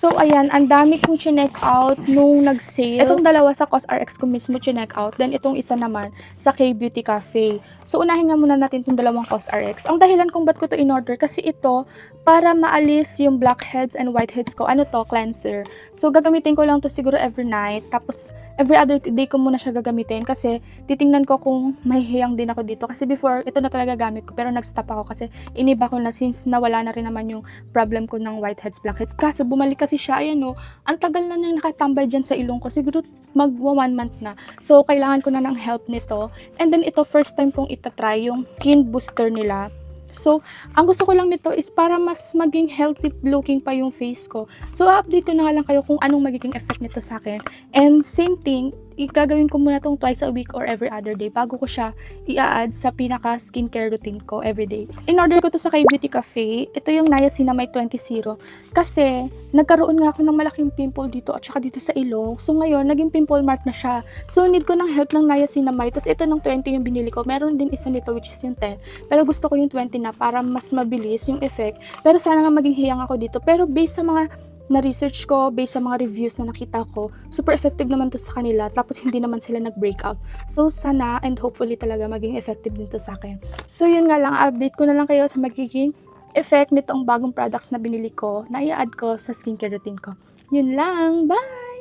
So, ayan, ang dami kong chinek out nung nag-sale. Itong dalawa sa COSRX ko mismo chinek out. Then, itong isa naman sa K-Beauty Cafe. So, unahin nga muna natin itong dalawang COSRX. Ang dahilan kung ba't ko to in-order, kasi ito, para maalis yung blackheads and whiteheads ko. Ano to? Cleanser. So, gagamitin ko lang to siguro every night. Tapos, every other day ko muna siya gagamitin kasi titingnan ko kung may hiyang din ako dito. Kasi before, ito na talaga gamit ko. Pero nag-stop ako kasi iniba ko na since nawala na rin naman yung problem ko ng whiteheads, blackheads. Kaso, bumalik kasi siya, ayan o, ang tagal na niyang nakatambay dyan sa ilong ko. Siguro magwa 1 month na. So, kailangan ko na ng help nito. And then, ito first time kong itatry yung skin booster nila. So, ang gusto ko lang nito is para mas maging healthy looking pa yung face ko. So, update ko na nga lang kayo kung anong magiging effect nito sa akin. And same thing, gagawin ko muna tong twice a week or every other day bago ko siya i-add sa pinaka skincare routine ko everyday. In-order ko to sa K-Beauty Cafe. Ito yung Niacinamide 20 kasi nagkaroon nga ako ng malaking pimple dito at saka dito sa ilong. So ngayon, naging pimple mark na siya. So need ko ng help ng Niacinamide. Tapos ito ng 20 yung binili ko. Meron din isa nito which is yung 10. Pero gusto ko yung 20 na para mas mabilis yung effect. Pero sana nga maging hiyang ako dito. Pero based sa mga na-research ko, based sa mga reviews na nakita ko, super effective naman to sa kanila, tapos hindi naman sila nag-breakout. So, sana and hopefully talaga maging effective din to sa akin. So, yun nga lang, update ko na lang kayo sa magiging effect nitong bagong products na binili ko, na i-add ko sa skincare routine ko. Yun lang, bye!